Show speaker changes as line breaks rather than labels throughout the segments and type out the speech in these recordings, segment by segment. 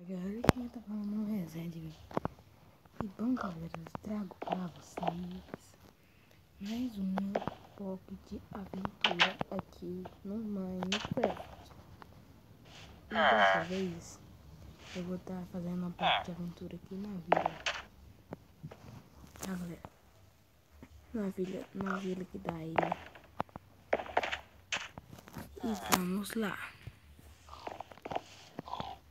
Galera, quem tá falando no Resende, velho. E bom, galera, eu trago pra vocês mais um pouco de aventura aqui no Minecraft. E dessa vez eu vou estar fazendo uma parte de aventura aqui na vila. Tá, galera? Na vila aqui da ilha. E vamos lá.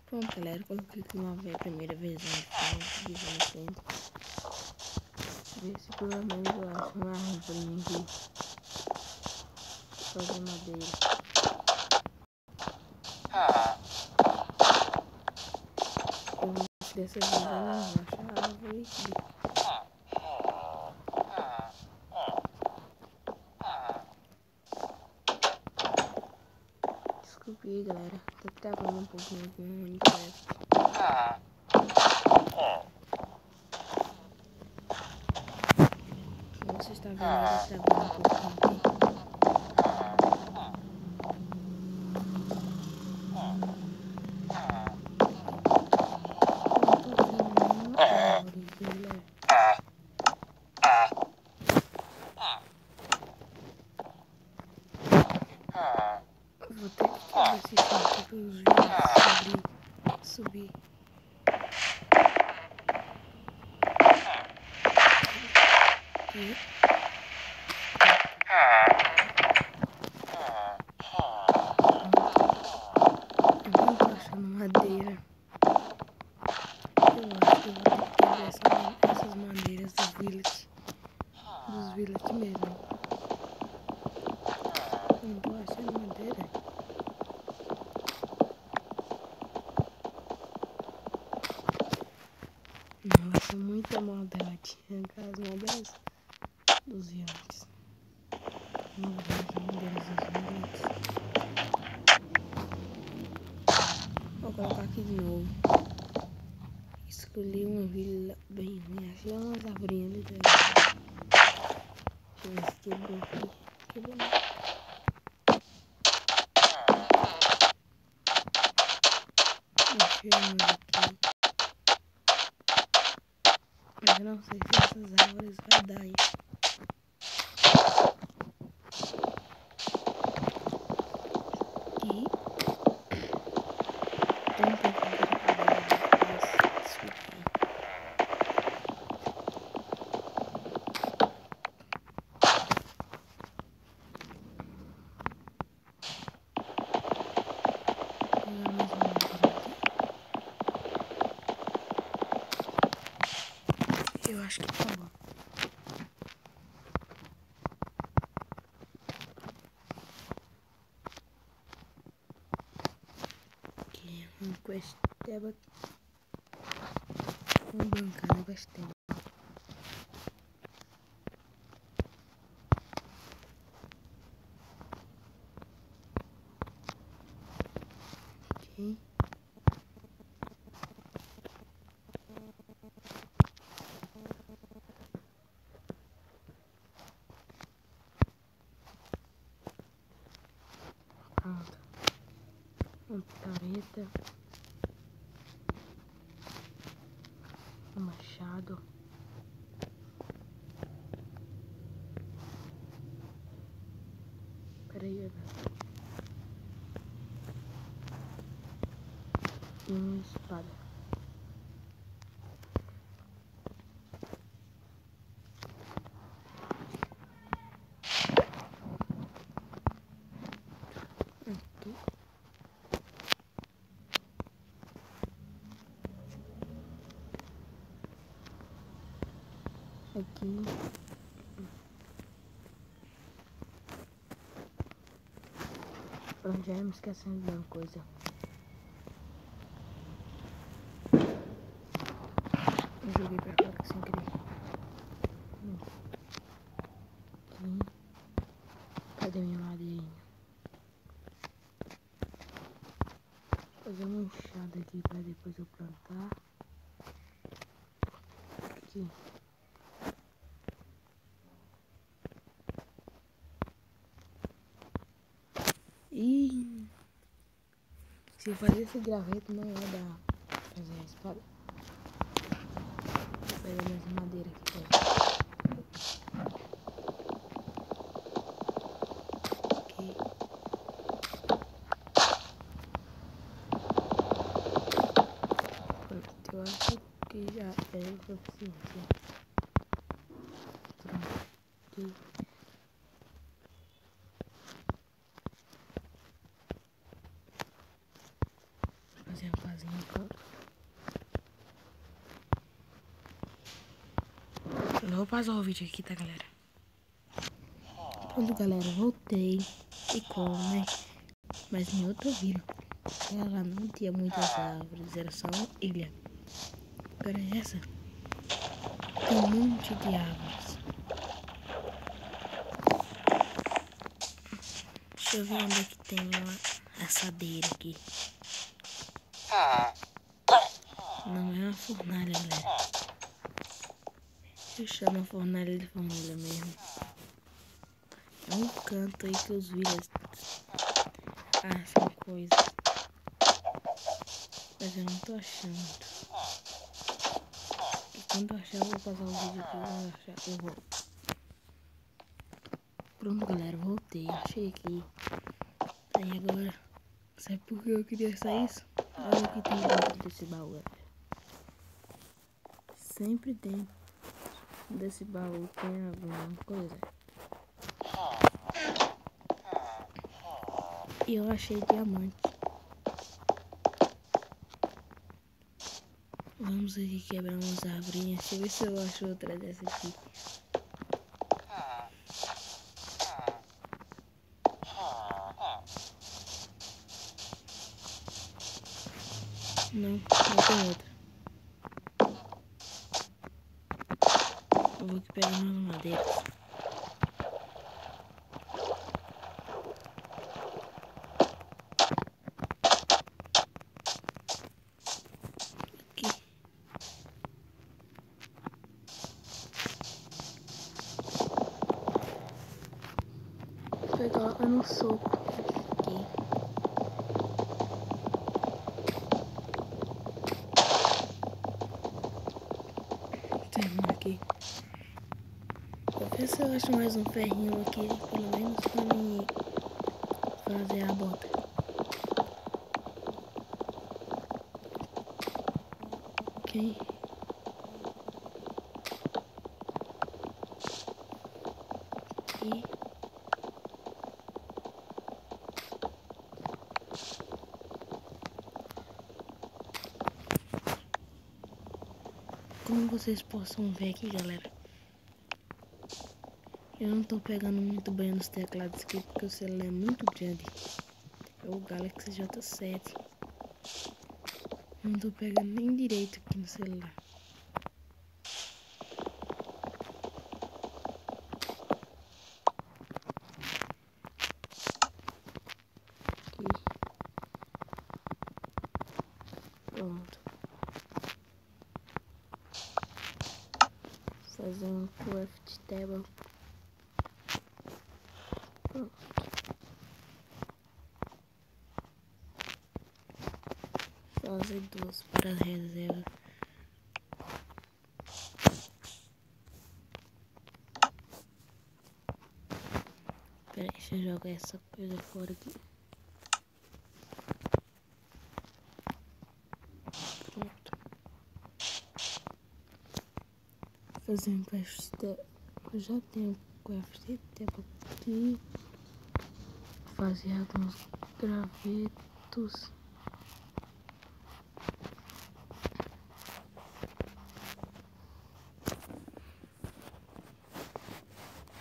Pronto, galera, coloquei aqui uma primeira vez no centro. Ver se pelo menos eu acho uma árvore aqui. Fazer madeira. Dessa vez eu não acho a árvore aqui. Desculpe aí, galera. Tô travando um pouquinho aqui no Minecraft. Como você está vendo, ele tá travando um pouquinho aqui. Vou ter que quebrar esse chão aqui para os vídeos subir. Aqui. Eu não tô achando madeira. Eu acho que eu vou ter que quebrar essas madeiras dos village. Dos village mesmo. Eu não tô achando madeira. Nossa, muita maldade. Arrancar as madeiras dos villages. Não vou arrancar madeiras dos villages. Vou colocar aqui de novo. Escolhi uma vila bem ruim. Achei umas arvorinhas ali dentro. Deixa eu ver se quebrou aqui. Quebrou não. Achei umas aqui. Mas eu não sei se essas árvores vai dar isso. Aqui. Tem um pouco de cabelo, mas desculpa aí. Vou dar mais uma árvore aqui. Eu acho que tá bom. Aqui, uma questeba. Uma bancada questeba. Aqui. Pronto. Uma picareta. Um machado. Peraí, galera. E uma espada. Aqui. Aqui. Pronto, já ia me esquecendo de uma coisa. Eu joguei pra fora sem querer. Aqui. Cadê minha madeirinha? Vou fazer uma enxada aqui pra depois eu plantar. Aqui. Se eu fazer esse graveto não vai dar. eu acho que já é o suficiente. Pronto. Aqui. Fazer uma casinha agora. Eu vou passar o vídeo aqui, tá, galera? Pronto, galera, voltei. E como, né? Mas em outra vila. Ela não tinha muitas árvores, era só uma ilha. Agora essa tem um monte de árvores. Deixa eu ver onde é que tem uma assadeira aqui. Não é uma fornalha, galera. Eu chamo a fornalha de fornalha mesmo. É um canto aí que os vilas acham coisas. Mas eu não tô achando. E quando eu achar, eu vou passar o vídeo aqui. Quando eu achar, eu volto. Pronto, galera, voltei. Achei aqui. Aí agora, sabe por que eu queria sair isso? Olha o que tem dentro desse baú, galera. Sempre dentro desse baú tem alguma coisa. E eu achei diamante. Vamos aqui quebrar umas arvorinhas. Deixa eu ver se eu acho outra dessa aqui. Não, não tem outra. Eu vou aqui pegar umas madeiras. Aqui. Vou pegar ela no soco. Aqui. Tem uma aqui. Vou ver se eu acho mais um ferrinho aqui, pelo menos pra mim fazer a bota. Ok. Aqui. Como vocês possam ver aqui, galera, eu não tô pegando muito bem nos teclados aqui porque o celular é muito grande. É o Galaxy J7. Não tô pegando nem direito aqui no celular. Aqui. Pronto. Fazer um craft table. Pronto. Fazer duas para reserva. Pera aí, deixa eu jogar essa coisa fora aqui. Pronto. Fazer um craft table. Eu já tenho craft table aqui. Fazer alguns gravetos.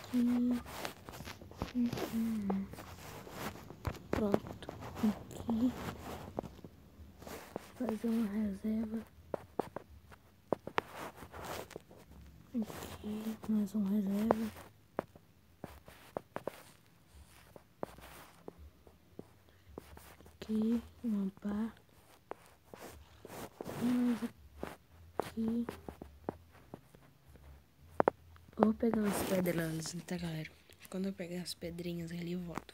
Aqui. Pronto. Aqui. Fazer uma reserva. Aqui. Mais uma reserva. Aqui. Uma pá. Mais aqui. Eu vou pegar umas pedras, tá, galera? Quando eu pegar as pedrinhas ali, eu volto.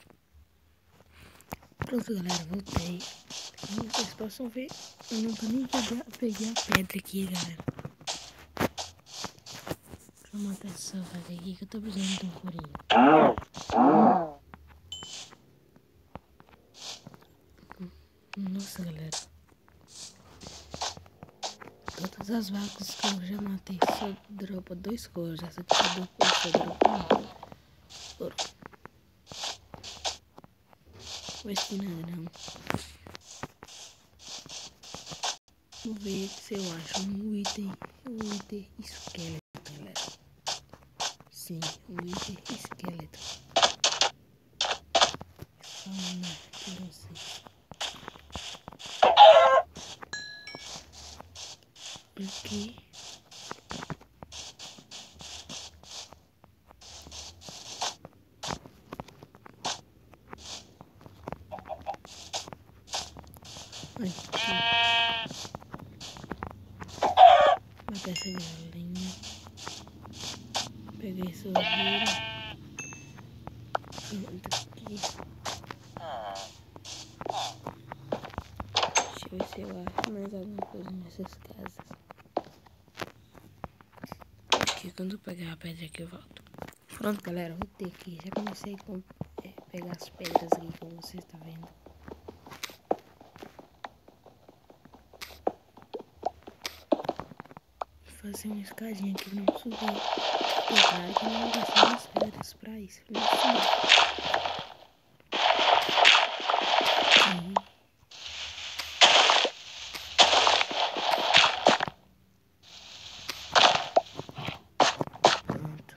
Pronto, galera, voltei. Como vocês possam ver, eu nunca nem peguei a pedra aqui, galera. Deixa eu matar essa vaca aqui que eu tô precisando de um furinho. Nossa, galera. Tô as vacas que eu já matei só dropa 2 couros. Essa aqui só dropa 1 couro. Vai ser nada não. Vou ver se eu acho um item esqueleto, galera. Sim, um item esqueleto. Fauna pra vocês. Aqui. Aqui. Matar essa galinha. Peguei esse ovelha. Pronto, aqui. Deixa eu ver se eu acho mais alguma coisa nessas casas. Aqui, quando eu pegar a pedra aqui eu volto. Pronto, galera, vou ter aqui. Já comecei a pegar as pedras aqui, como você está vendo. Vou fazer uma escadinha aqui pra não subir. Claro que eu não vou gastar as pedras pra isso. Não pronto.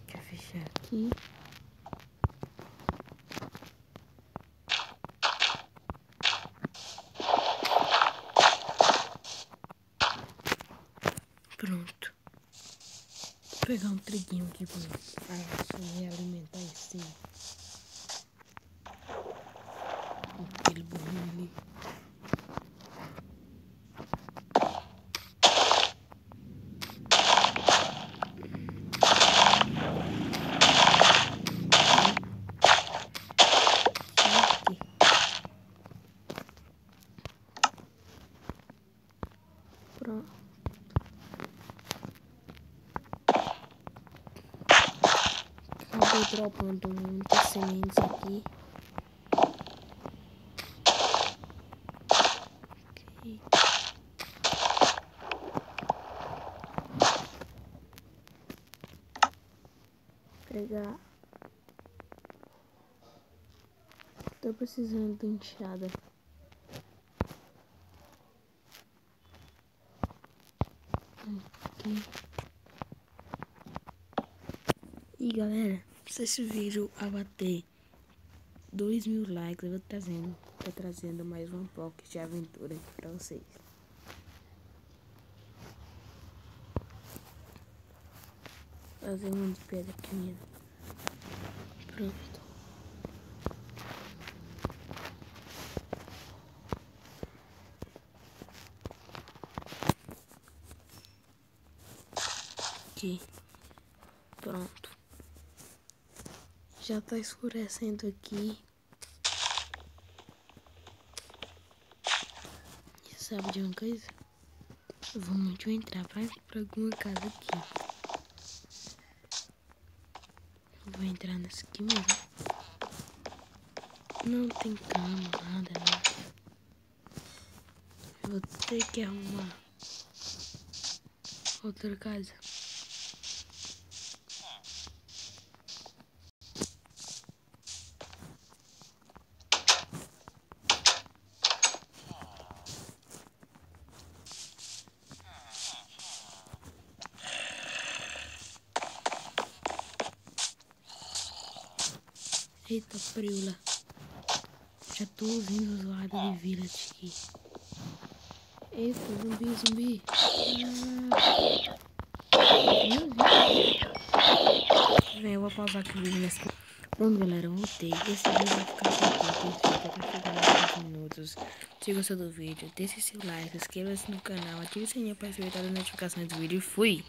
Deixa eu fechar aqui. Pronto. Vou pegar um triguinho aqui pra me alimentar em cima. Aquele burrinho ali. Pronto. Acabei dropando muitas sementes aqui. Ok. Pegar. Tô precisando de enxada. Aqui. E galera, se esse vídeo abater 2.000 likes, eu vou trazendo mais um pocket de aventura aqui pra vocês. Fazer uma de pedra aqui mesmo. Pronto. Aqui. Pronto. Já tá escurecendo aqui. E sabe de uma coisa? Vamos entrar pra alguma casa aqui. Vou entrar nessa aqui mesmo. Não tem cama, nada, né? Vou ter que arrumar outra casa. Eita, preula. Já tô ouvindo os lados de village aqui. Eita, zumbi. Vem, eu vou pausar aqui o vídeo nesse. Pronto, galera, eu voltei. Esse vídeo vai ficar por aqui. Até chegar nos 5 minutos. Se gostou do vídeo, deixe seu like, inscreva-se no canal, ative o sininho para receber todas as notificações do vídeo e fui!